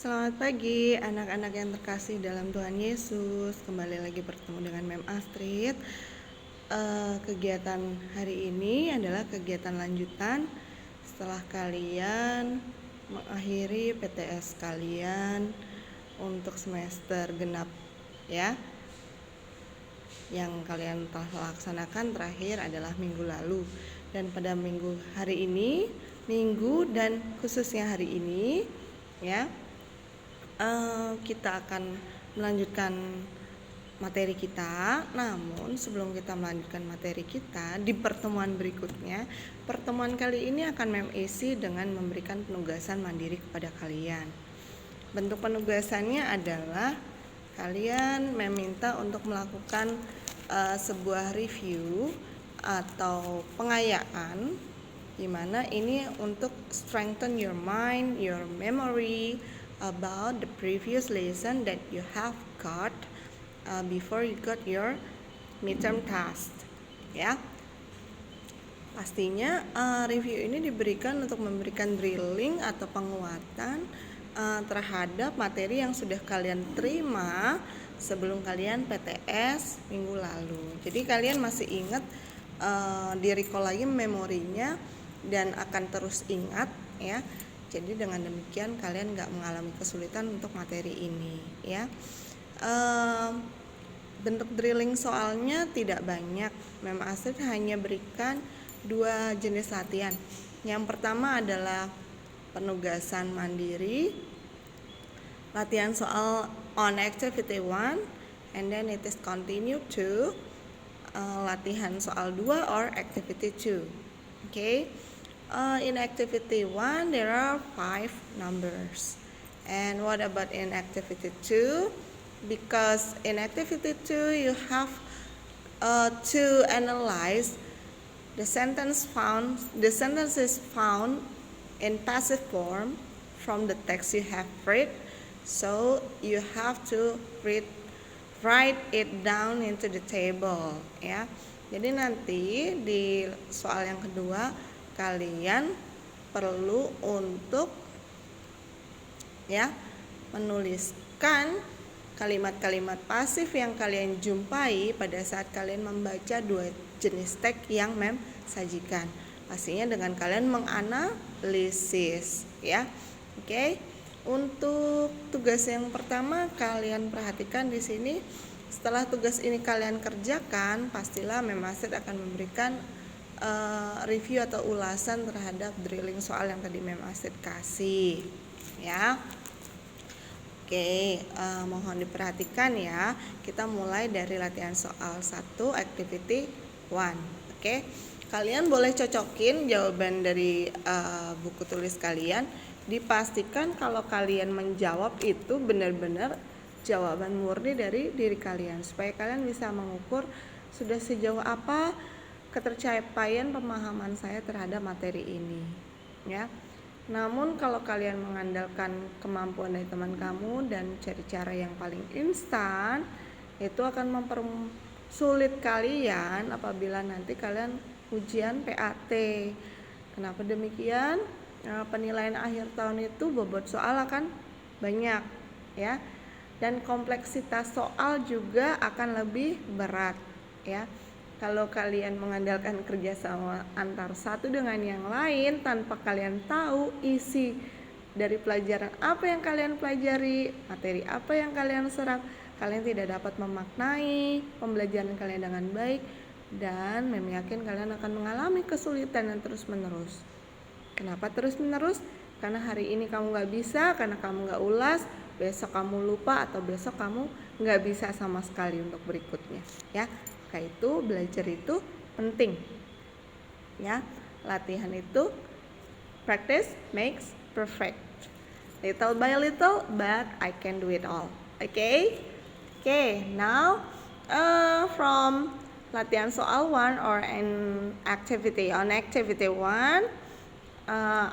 Selamat pagi anak-anak yang terkasih dalam Tuhan Yesus. Kembali lagi bertemu dengan Mem Astrid. Kegiatan hari ini adalah kegiatan lanjutan setelah kalian mengakhiri PTS kalian untuk semester genap ya. Yang kalian telah laksanakan terakhir adalah minggu lalu. Dan pada minggu hari ini, minggu dan khususnya hari ini ya, kita akan melanjutkan materi kita. Namun sebelum kita melanjutkan materi kita di pertemuan berikutnya, pertemuan kali ini akan Mem isi dengan memberikan penugasan mandiri kepada kalian. Bentuk penugasannya adalah kalian meminta untuk melakukan sebuah review atau pengayaan, di mana ini untuk strengthen your mind, your memory about the previous lesson that you have got before you got your midterm task ya. Pastinya review ini diberikan untuk memberikan drilling atau penguatan terhadap materi yang sudah kalian terima sebelum kalian PTS minggu lalu. Jadi kalian masih ingat, di-recall lagi memorinya dan akan terus ingat ya. Jadi dengan demikian kalian nggak mengalami kesulitan untuk materi ini ya. Bentuk drilling soalnya tidak banyak. Mem Astrid hanya berikan 2 jenis latihan. Yang pertama adalah penugasan mandiri, latihan soal on activity 1, and then it is continue to latihan soal 2 or activity 2. Okay. In activity 1 there are 5 numbers. And what about in activity 2? Because in activity 2 you have to analyze the sentence is found in passive form from the text you have read. So you have to write it down into the table ya. Jadi nanti di soal yang kedua kalian perlu untuk ya menuliskan kalimat-kalimat pasif yang kalian jumpai pada saat kalian membaca 2 jenis teks yang Mem sajikan. Pastinya dengan kalian menganalisis ya. Oke. Untuk tugas yang pertama kalian perhatikan di sini. Setelah tugas ini kalian kerjakan, pastilah Mem Astrid akan memberikan review atau ulasan terhadap drilling soal yang tadi Mem Astrid kasih ya. Oke, mohon diperhatikan ya. Kita mulai dari latihan soal 1 activity 1. Oke. Kalian boleh cocokin jawaban dari buku tulis kalian. Dipastikan kalau kalian menjawab itu benar-benar jawaban murni dari diri kalian, supaya kalian bisa mengukur sudah sejauh apa ketercapaian pemahaman saya terhadap materi ini ya. Namun kalau kalian mengandalkan kemampuan dari teman kamu dan cari cara yang paling instan, itu akan mempersulit kalian apabila nanti kalian ujian PAT. Kenapa demikian? Penilaian akhir tahun itu bobot soal akan banyak ya, dan kompleksitas soal juga akan lebih berat ya. Kalau kalian mengandalkan kerjasama antar satu dengan yang lain tanpa kalian tahu isi dari pelajaran apa yang kalian pelajari, materi apa yang kalian serap, kalian tidak dapat memaknai pembelajaran kalian dengan baik, dan Mem yakin kalian akan mengalami kesulitan yang terus-menerus. Kenapa terus-menerus? Karena hari ini kamu gak bisa, karena kamu gak ulas, besok kamu lupa, atau besok kamu gak bisa sama sekali untuk berikutnya ya. Maka itu belajar itu penting ya. Latihan itu practice makes perfect. Little by little, but I can do it all. Okay? Now from latihan soal 1 or on activity 1,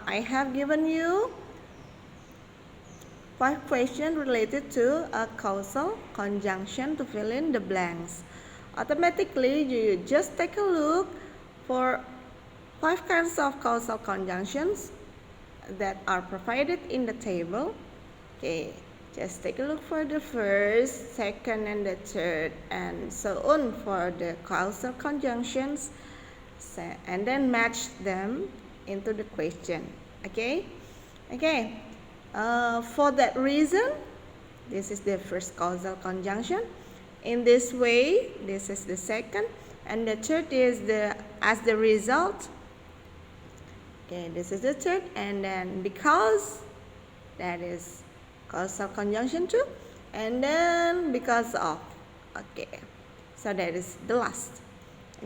I have given you 5 questions related to a causal conjunction to fill in the blanks. Automatically you just take a look for 5 kinds of causal conjunctions that are provided in the table. Okay, just take a look for the first, second, and the third, and so on for the causal conjunctions, and then match them into the question. Okay, for that reason, this is the first causal conjunction. In this way, this is the second, and the third is as the result. Okay, this is the third, and then because, that is causal conjunction 2, and then because of. Okay, so that is the last.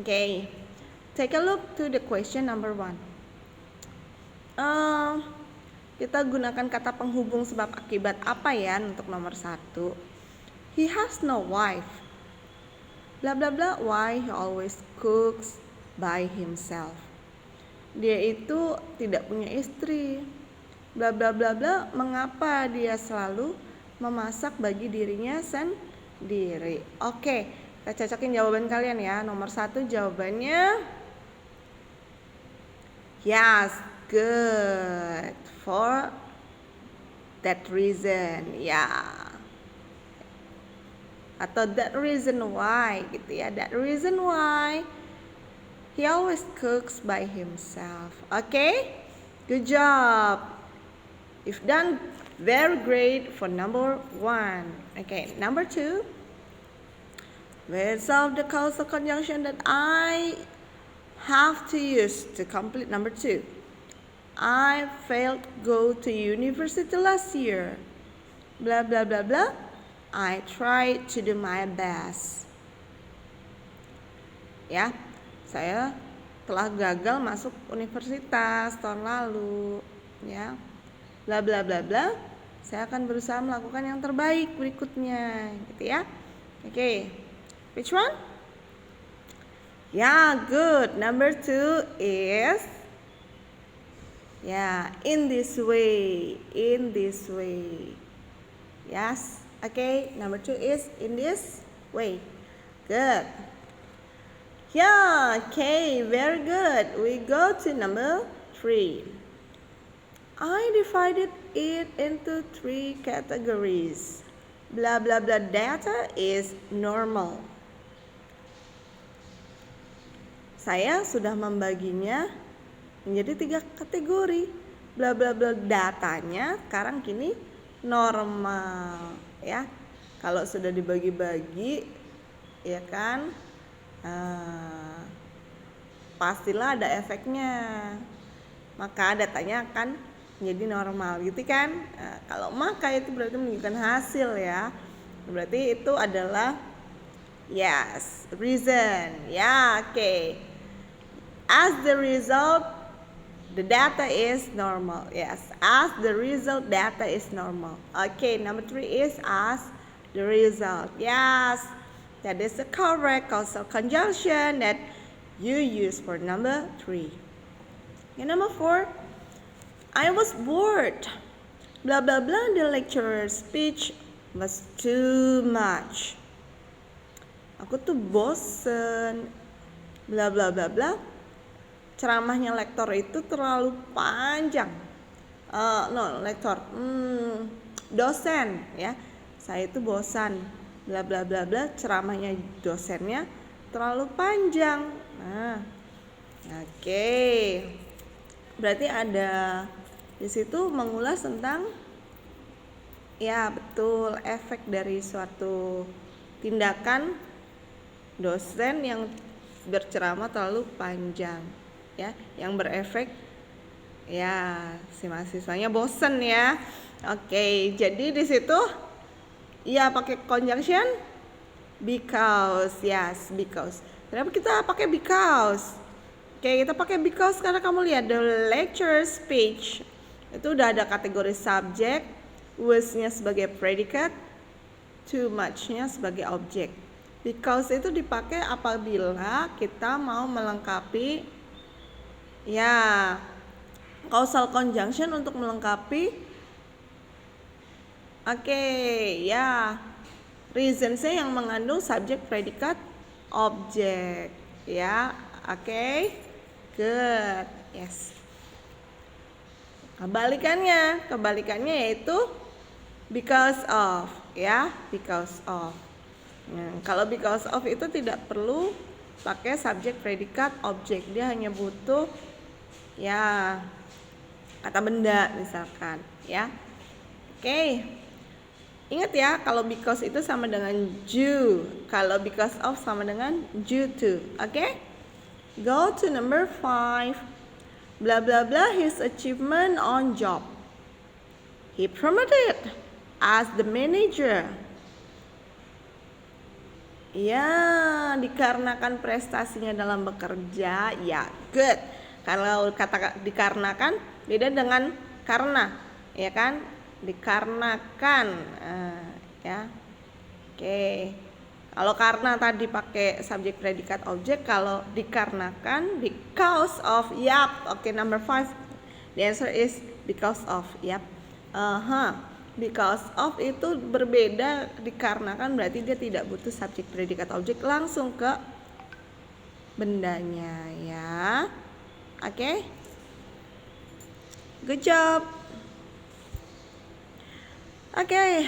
Okay, take a look to the question number 1. Kita gunakan kata penghubung sebab akibat apa ya untuk nomor 1. He has no wife. Blah blah blah, why he always cooks by himself. Dia itu tidak punya istri. Bla bla bla bla, mengapa dia selalu memasak bagi dirinya sendiri. Oke, kita cocokin jawaban kalian ya. Nomor 1 jawabannya yes, good, for that reason, ya. Atau that reason why gitu ya. That reason why he always cooks by himself. Okay, good job. You've done very great for number 1. Okay, number 2. Words of the causal conjunction that I have to use to complete number 2. I failed to go to university last year. Blah blah blah blah. I tried to do my best. Ya, saya telah gagal masuk universitas tahun lalu. Ya. Bla bla bla bla, saya akan berusaha melakukan yang terbaik berikutnya, gitu ya. Okay, which one? Yeah, good. Number 2 is in this way. Yes, okay, number 2 is in this way. Good. Yeah, okay, very good. We go to number 3. I divided it into 3 categories. Blah blah blah, data is normal. Saya sudah membaginya menjadi 3 kategori. Blah blah blah, datanya sekarang kini normal ya. Kalau sudah dibagi-bagi ya kan, pastilah ada efeknya. Maka datanya akan menjadi normal gitu kan. Kalau maka itu berarti menunjukkan hasil ya. Berarti itu adalah yes, reason. Ya, okay. As the result, the data is normal. Yes, as the result, data is normal. Okay, number 3 is as the result. Yes, that is the correct causal conjunction that you use for number 3. And number 4, I was bored. Blah blah blah, the lecturer's speech was too much. Aku tuh bosen. Blah blah blah blah, ceramahnya lektor itu terlalu panjang. Dosen ya. Saya itu bosan. Blah blah blah blah, ceramahnya dosennya terlalu panjang. Oke. Berarti ada di situ mengulas tentang ya betul efek dari suatu tindakan dosen yang berceramah terlalu panjang ya, yang berefek ya si mahasiswanya bosen ya. Oke, jadi di situ ya pakai conjunction because. Yes, because. Kenapa kita pakai because? Oke, kita pakai because karena kamu lihat the lecture speech itu udah ada kategori subjek, was-nya sebagai predikat, too much-nya sebagai objek. Because itu dipakai apabila kita mau melengkapi ya causal conjunction untuk melengkapi reasons-nya yang mengandung subjek, predikat, objek ya. Good. Yes. Kebalikannya yaitu because of, ya, because of. Nah, kalau because of itu tidak perlu pakai subjek, predikat, objek. Dia hanya butuh ya kata benda misalkan, ya. Oke. Ingat ya, kalau because itu sama dengan due, kalau because of sama dengan due to. Oke? Go to number 5. Blah blah blah his achievement on job. He promoted as the manager. Ya, dikarenakan prestasinya dalam bekerja, ya good. Kalau kata dikarenakan beda dengan karena, ya kan? Dikarenakan, ya. Oke. Kalau karena tadi pakai subjek, predikat, objek. Kalau dikarenakan because of, yap. Oke, number 5. The answer is because of, yap. Because of itu berbeda, dikarenakan berarti dia tidak butuh subjek, predikat, objek, langsung ke bendanya, ya. Oke? Good job. Oke.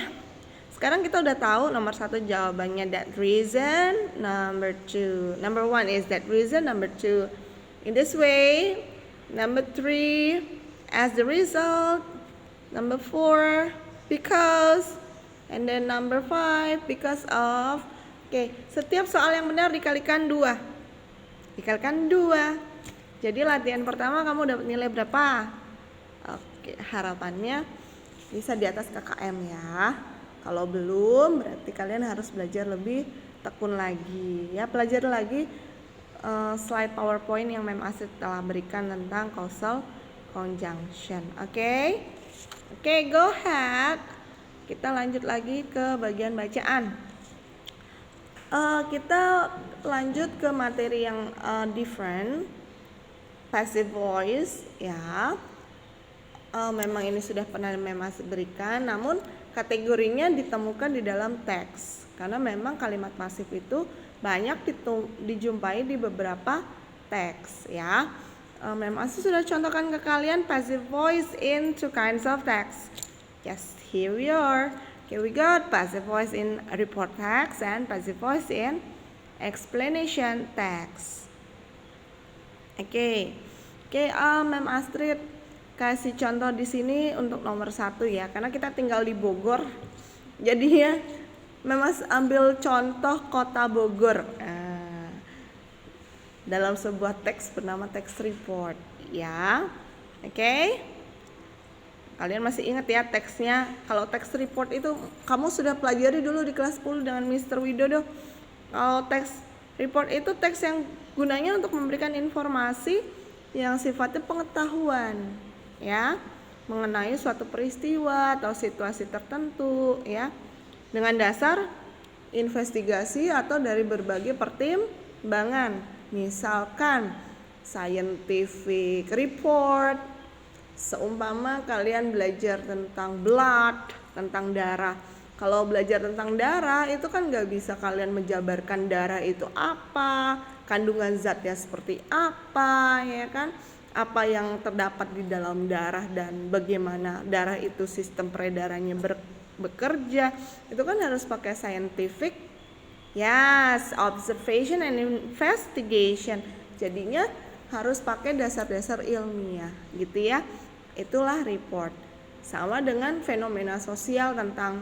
Sekarang kita udah tahu nomor 1 jawabannya that reason, number 1 is that reason, number 2 in this way, number 3 as the result, number 4 because, and then number 5 because of. Oke, setiap soal yang benar dikalikan 2. Dikalikan 2. Jadi latihan pertama kamu dapat nilai berapa? Oke, harapannya bisa di atas KKM ya. Kalau belum, berarti kalian harus belajar lebih tekun lagi. Ya, pelajari lagi slide PowerPoint yang Mem Astrid telah berikan tentang causal conjunction. Oke? Oke, go ahead. Kita lanjut lagi ke bagian bacaan. Kita lanjut ke materi yang different, passive voice, ya. Memang ini sudah pernah Memas berikan, namun kategorinya ditemukan di dalam teks. Karena memang kalimat pasif itu banyak dijumpai di beberapa teks, ya. Memas sudah contohkan ke kalian passive voice in 2 kinds of text. Yes, here we are. Okay, we got passive voice in report text and passive voice in explanation text. Oke, Mem Astrid kasih contoh di sini untuk nomor 1 ya, karena kita tinggal di Bogor. Jadi ya, Memas ambil contoh kota Bogor. Dalam sebuah teks bernama teks report, ya. Oke. Kalian masih ingat ya teksnya? Kalau teks report itu kamu sudah pelajari dulu di kelas 10 dengan Mr. Widodo. Kalau teks report itu teks yang gunanya untuk memberikan informasi yang sifatnya pengetahuan, ya, mengenai suatu peristiwa atau situasi tertentu, ya, dengan dasar investigasi atau dari berbagai pertimbangan. Misalkan scientific report, seumpama kalian belajar tentang blood, tentang darah. Kalau belajar tentang darah itu kan gak bisa kalian menjabarkan darah itu apa, kandungan zatnya seperti apa, ya kan, apa yang terdapat di dalam darah dan bagaimana darah itu sistem peredarannya bekerja. Itu kan harus pakai scientific, yes, observation and investigation. Jadinya harus pakai dasar-dasar ilmiah, gitu ya. Itulah report. Sama dengan fenomena sosial tentang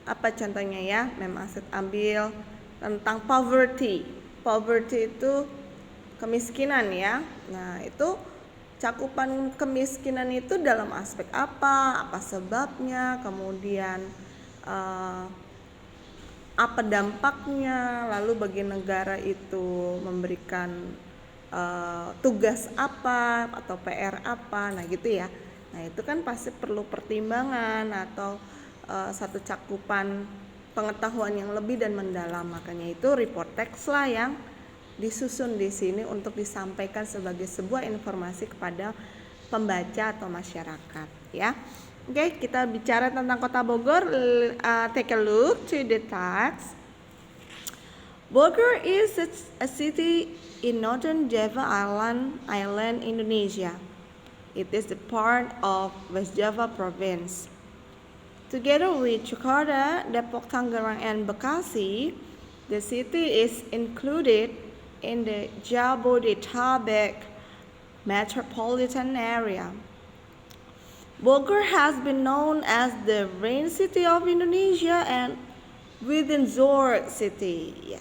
apa contohnya ya? Mem Astrid ambil tentang poverty. Poverty itu kemiskinan ya. Nah, itu cakupan kemiskinan itu dalam aspek apa sebabnya, kemudian apa dampaknya, lalu bagi negara itu memberikan tugas apa atau PR apa, nah gitu ya. Nah itu kan pasti perlu pertimbangan atau satu cakupan pengetahuan yang lebih dan mendalam. Makanya itu report text lah yang disusun di sini untuk disampaikan sebagai sebuah informasi kepada pembaca atau masyarakat, ya. Oke, kita bicara tentang kota Bogor. Take a look to the text. Bogor is a city in northern Java Island, Indonesia. It is the part of West Java province. Together with Jakarta, Depok, Tangerang, and Bekasi, the city is included in the Jabodetabek metropolitan area. Bogor has been known as the rain city of Indonesia and within Zor city.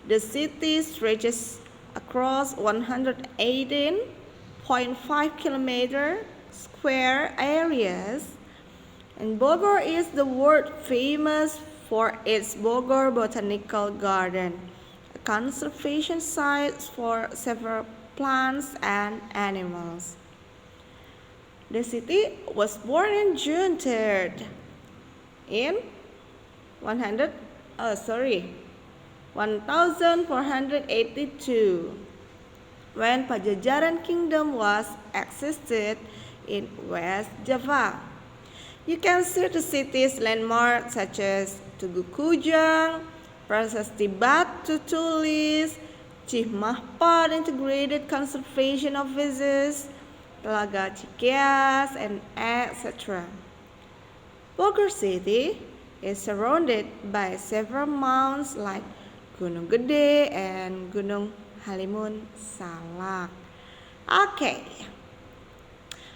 The city stretches across 118.5 kilometer square areas, and Bogor is the world famous for its Bogor Botanical Garden, a conservation site for several plants and animals. The city was born in June 3rd in 1482 when Pajajaran Kingdom was existed in West Java. You can see the city's landmarks such as Tugu Kujang, Prasasti Batu Tulis, Cimahpad Integrated Conservation Offices, Telaga Cikeas, and etc. Bogor City is surrounded by several mountains like Gunung Gede and Gunung Halimun Salak. Oke.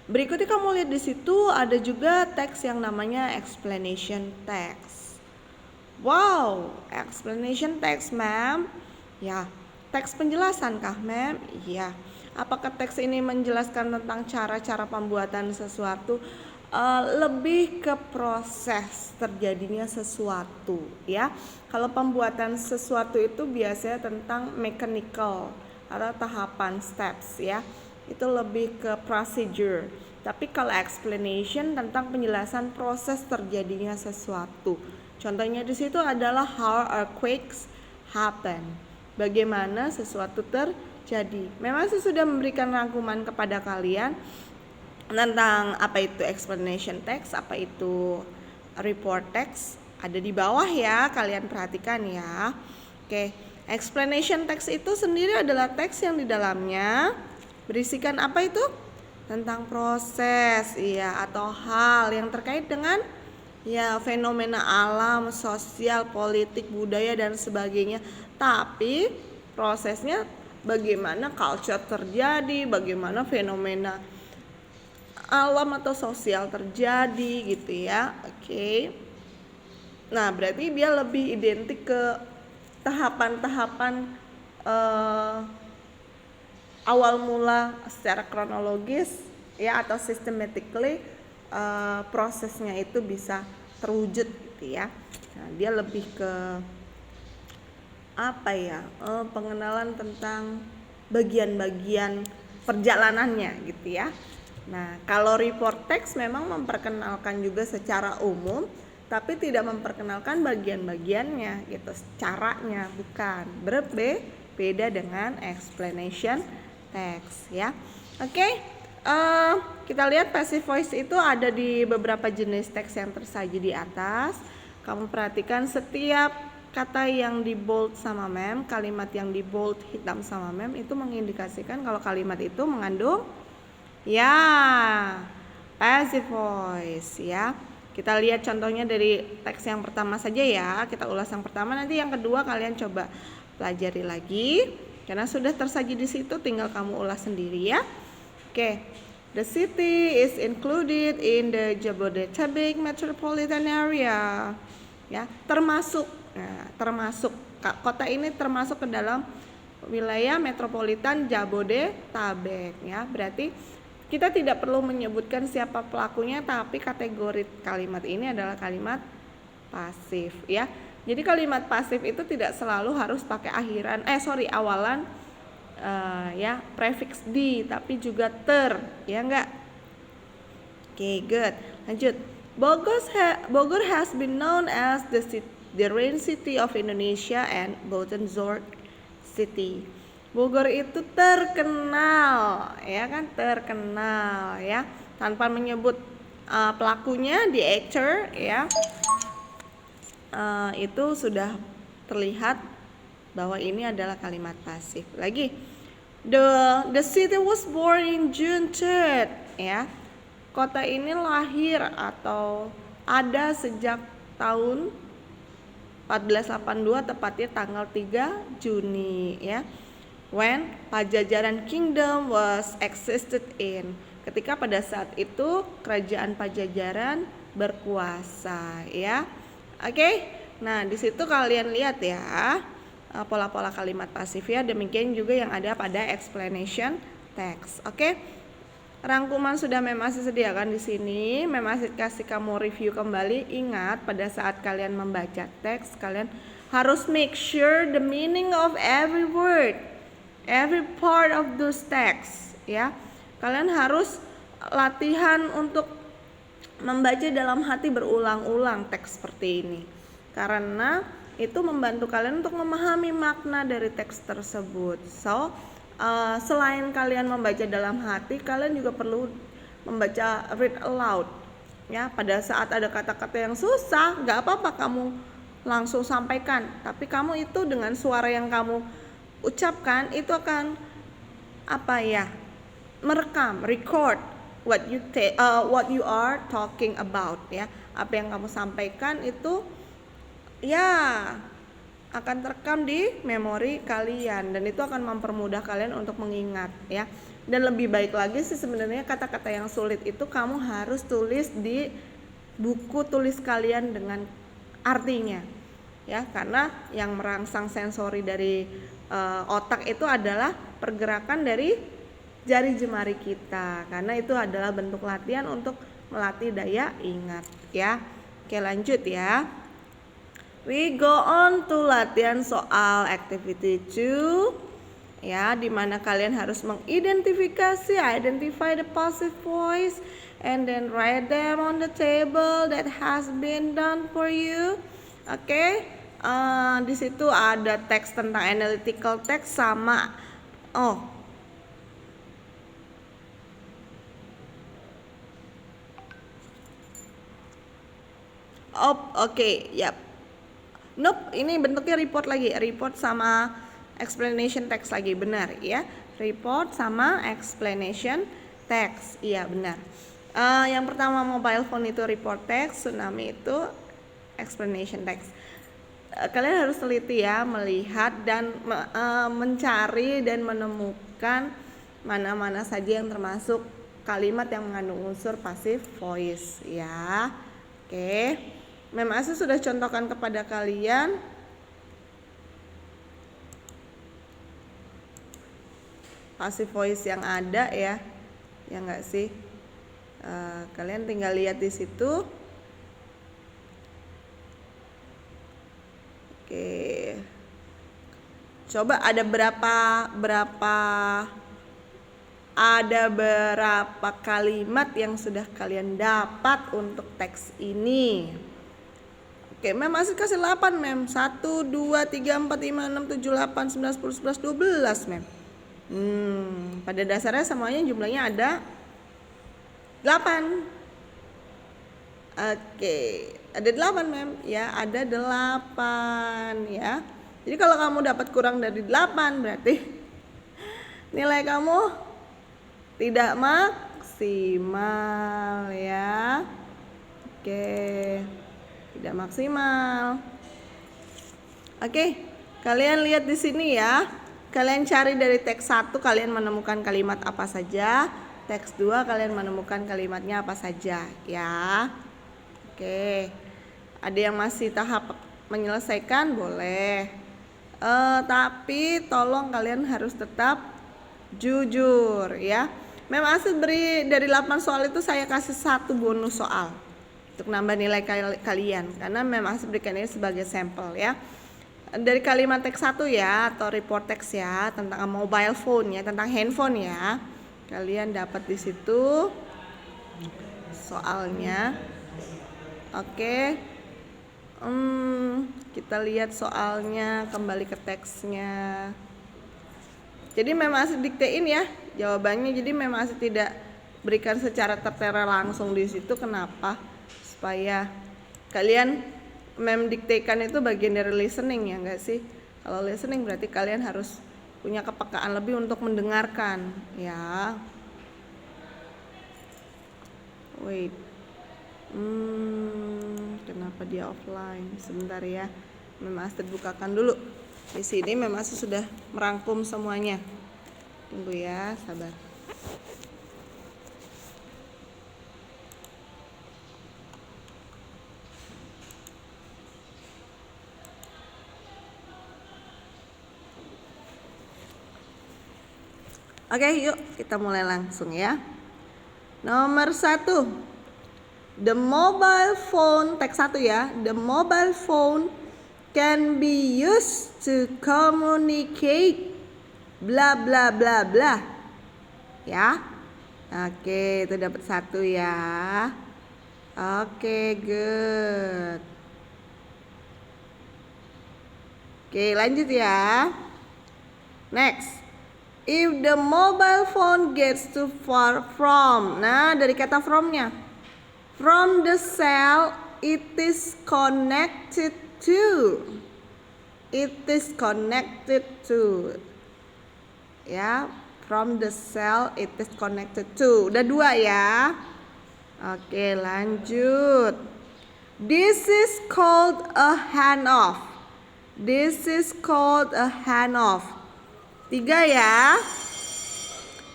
Berikutnya kamu lihat di situ ada juga teks yang namanya explanation text. Wow, explanation text, ma'am. Ya, teks penjelasan kah, ma'am? Iya. Apakah teks ini menjelaskan tentang cara-cara pembuatan sesuatu? Lebih ke proses terjadinya sesuatu, ya. Kalau pembuatan sesuatu itu biasanya tentang mechanical atau tahapan steps, ya. Itu lebih ke procedure. Tapi kalau explanation tentang penjelasan proses terjadinya sesuatu. Contohnya di situ adalah how earthquakes happen. Bagaimana sesuatu terjadi. Memang saya sudah memberikan rangkuman kepada kalian tentang apa itu explanation text, apa itu report text, ada di bawah ya, kalian perhatikan ya. Oke, explanation text itu sendiri adalah teks yang di dalamnya berisikan apa itu? Tentang proses, ya, atau hal yang terkait dengan ya fenomena alam, sosial, politik, budaya dan sebagainya. Tapi prosesnya bagaimana culture terjadi, bagaimana fenomena alam atau sosial terjadi gitu ya. Oke. Nah, berarti dia lebih identik ke tahapan-tahapan awal mula secara kronologis ya, atau systematically prosesnya itu bisa terwujud gitu ya. Nah, dia lebih ke apa ya? Pengenalan tentang bagian-bagian perjalanannya gitu ya. Nah, kalau report text memang memperkenalkan juga secara umum, tapi tidak memperkenalkan bagian-bagiannya gitu, caranya bukan. Beda dengan explanation text ya. Oke, kita lihat passive voice itu ada di beberapa jenis teks yang tersaji di atas. Kamu perhatikan setiap kata yang di bold sama mem, kalimat yang di bold hitam sama mem itu mengindikasikan kalau kalimat itu mengandung ya passive voice ya. Kita lihat contohnya dari teks yang pertama saja ya. Kita ulas yang pertama, nanti yang kedua kalian coba pelajari lagi. Karena sudah tersaji di situ, tinggal kamu ulas sendiri ya. Oke. The city is included in the Jabodetabek metropolitan area. Ya, termasuk kota ini termasuk ke dalam wilayah metropolitan Jabodetabek ya. Berarti kita tidak perlu menyebutkan siapa pelakunya, tapi kategori kalimat ini adalah kalimat pasif ya. Jadi kalimat pasif itu tidak selalu harus pakai awalan ya prefix di, tapi juga ter, ya enggak? Oke, good. Lanjut. Bogor has been known as the rain city of Indonesia and Botenzorg city. Bogor itu terkenal ya kan, terkenal ya, tanpa menyebut pelakunya, the actor ya, itu sudah terlihat bahwa ini adalah kalimat pasif. Lagi, The city was born in June 3rd, ya. Kota ini lahir atau ada sejak tahun 1482, tepatnya tanggal 3 Juni, ya. When Pajajaran Kingdom was existed in. Ketika pada saat itu kerajaan Pajajaran berkuasa, ya. Oke. Nah, di situ kalian lihat ya, pola-pola kalimat pasif ya. Demikian juga yang ada pada explanation text. Oke. Rangkuman sudah Mem Asis sediakan di sini. Mem Asis kasih kamu review kembali. Ingat, pada saat kalian membaca teks, kalian harus make sure the meaning of every word, every part of those text, ya. Kalian harus latihan untuk membaca dalam hati berulang-ulang teks seperti ini. Karena itu membantu kalian untuk memahami makna dari teks tersebut. So, selain kalian membaca dalam hati, kalian juga perlu membaca read aloud. Ya, pada saat ada kata-kata yang susah, nggak apa-apa kamu langsung sampaikan. Tapi kamu itu dengan suara yang kamu ucapkan itu akan merekam, record what you are talking about, ya. Apa yang kamu sampaikan itu ya akan terekam di memori kalian, dan itu akan mempermudah kalian untuk mengingat, ya. Dan lebih baik lagi sih sebenarnya kata-kata yang sulit itu kamu harus tulis di buku tulis kalian dengan artinya, ya. Karena yang merangsang sensori dari otak itu adalah pergerakan dari jari jemari kita, karena itu adalah bentuk latihan untuk melatih daya ingat, ya. Oke, lanjut ya. We go on to latihan soal activity 2, ya, dimana kalian harus identify the passive voice and then write them on the table that has been done for you. Oke, di situ ada teks tentang analytical text sama yap. Nope, ini bentuknya report lagi. Report sama explanation text lagi, benar ya. Report sama explanation text, iya benar. Yang pertama mobile phone itu report text, tsunami itu explanation text. Kalian harus teliti ya, melihat dan mencari dan menemukan mana-mana saja yang termasuk kalimat yang mengandung unsur passive voice, ya. Oke. Mem Asis sudah contohkan kepada kalian passive voice yang ada ya enggak sih? Kalian tinggal lihat di situ. Oke. Coba ada berapa kalimat yang sudah kalian dapat untuk teks ini? Oke, Mem masih kasih 8, Mem. 1, 2, 3, 4, 5, 6, 7, 8, 9, 10, 11, 12, Mem. Pada dasarnya semuanya jumlahnya ada 8. Oke, ada 8, Mem. Ya, ada 8 ya. Jadi kalau kamu dapat kurang dari 8 berarti nilai kamu tidak maksimal ya. Oke. Tidak maksimal. Oke, kalian lihat di sini ya. Kalian cari dari teks 1 kalian menemukan kalimat apa saja. Teks 2 kalian menemukan kalimatnya apa saja ya. Oke. Ada yang masih tahap menyelesaikan boleh. Tapi tolong kalian harus tetap jujur ya. Mem Asis beri dari 8 soal itu saya kasih 1 bonus soal untuk nambah nilai kalian, karena memang berikan ini sebagai sampel ya. Dari kalimat teks 1 ya, atau report teks ya, tentang mobile phone ya, tentang handphone ya. Kalian dapat di situ soalnya. Oke. Kita lihat soalnya, kembali ke teksnya. Jadi memang Asis diktein ya jawabannya. Jadi memang Asis tidak berikan secara tertera langsung di situ. Kenapa? Supaya kalian memdiktekan itu bagian dari listening ya enggak sih? Kalau listening berarti kalian harus punya kepekaan lebih untuk mendengarkan, ya. Wait. Kenapa dia offline? Sebentar ya. Mem Astrid bukakan dulu. Di sini Mem Astrid sudah merangkum semuanya. Tunggu ya, sabar. Oke, yuk kita mulai langsung ya. Nomor 1, the mobile phone, teks 1 ya. The mobile phone can be used to communicate bla bla bla bla. Ya. Oke, itu dapat 1 ya. Oke, good. Oke, lanjut ya. Next. If the mobile phone gets too far from, nah dari kata from-nya, from the cell it is connected to, it is connected to, ya, from the cell it is connected to. Udah 2 ya. Oke, lanjut. This is called a handoff. This is called a handoff. 3 ya.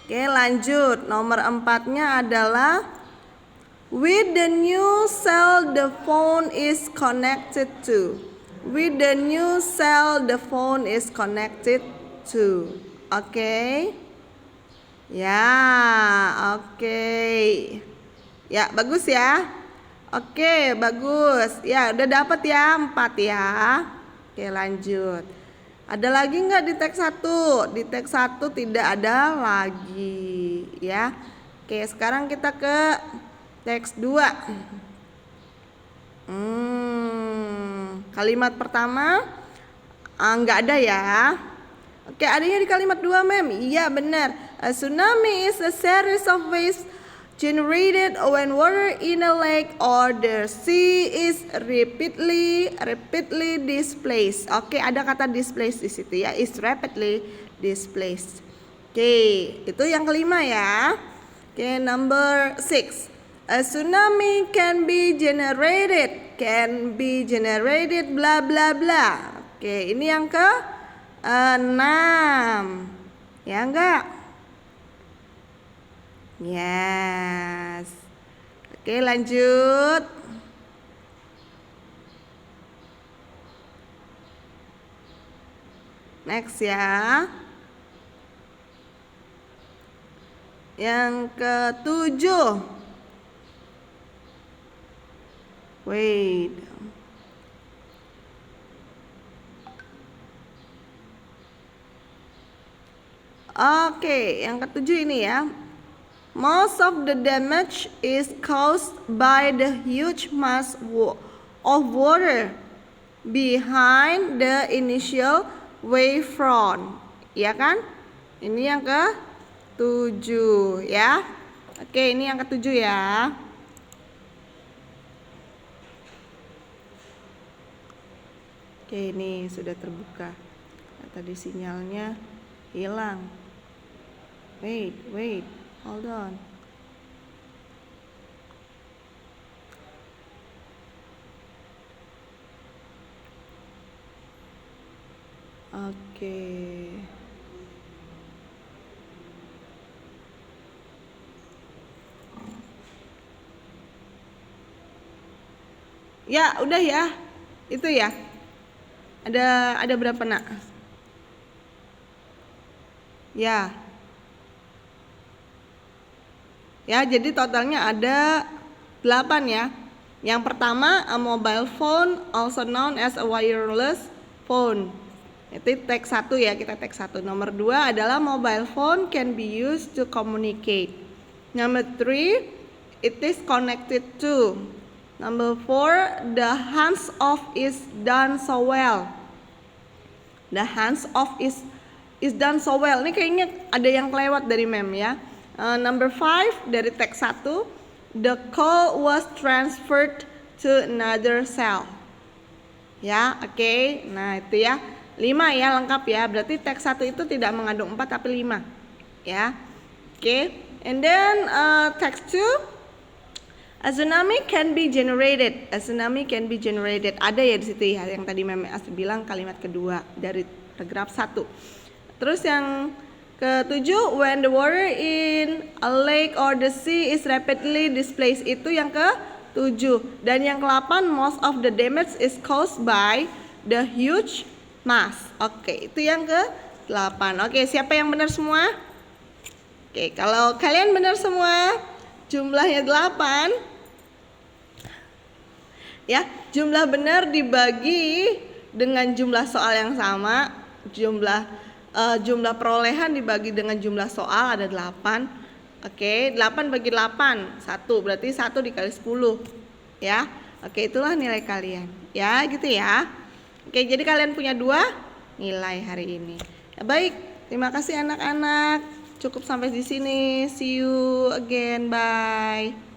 Oke, lanjut. Nomor 4-nya adalah with the new cell the phone is connected to. With the new cell the phone is connected to. Oke. Ya, oke. Ya, bagus ya. Oke, bagus. Ya, udah dapat ya 4 ya. Oke, lanjut. Ada lagi nggak di teks 1? Di teks 1 tidak ada lagi ya. Oke, sekarang kita ke teks 2. Kalimat pertama nggak ada ya. Oke, adanya di kalimat 2 Mem. Iya benar. A tsunami is a series of waves generated when water in a lake or the sea is repeatedly displaced. Oke, ada kata displaced di situ ya. Is rapidly displaced. Oke, itu yang kelima ya. Oke, number 6. A tsunami can be generated bla bla bla. Oke, ini yang ke 6. Ya enggak? Yes. Oke, lanjut. Next ya. Yang ke-7. Wait. Oke, yang ke-7 ini ya. Most of the damage is caused by the huge mass of water behind the initial wavefront. Ya kan? Ini yang ke-7 ya. Oke, ini yang ke-7 ya. Oke, ini sudah terbuka. Tadi sinyalnya hilang. Wait. Hold on. Oke. Ya, udah ya. Itu ya. Ada berapa, Nak? Ya. Ya, jadi totalnya ada 8 ya. Yang pertama, a mobile phone also known as a wireless phone. Itu teks 1 ya, kita teks 1. Nomor 2 adalah mobile phone can be used to communicate. Number 3, it is connected to. Number 4, the hands off is done so well. The hands off is done so well. Ini kayaknya ada yang kelewat dari Mem ya. Number 5 dari teks 1, the call was transferred to another cell. Ya, oke. Nah, itu ya. 5 ya, lengkap ya. Berarti teks 1 itu tidak mengandung 4 tapi 5 ya. Oke. And then text 2, a tsunami can be generated. A tsunami can be generated. Ada ya di situ ya yang tadi Meme As bilang kalimat kedua dari paragraf 1. Terus yang ke-7, when the water in a lake or the sea is rapidly displaced. Itu yang ke-7. Dan yang ke-8, most of the damage is caused by the huge mass. Oke, itu yang ke-8. Oke, siapa yang benar semua? Oke, kalau kalian benar semua, jumlahnya 8. Ya, jumlah benar dibagi dengan jumlah soal yang sama, jumlah perolehan dibagi dengan jumlah soal ada 8. Oke, 8 bagi 8, 1, berarti 1 dikali 10 ya. Oke, itulah nilai kalian ya, gitu ya. Oke, jadi kalian punya 2 nilai hari ini ya. Baik, terima kasih anak-anak, cukup sampai di sini. See you again, bye.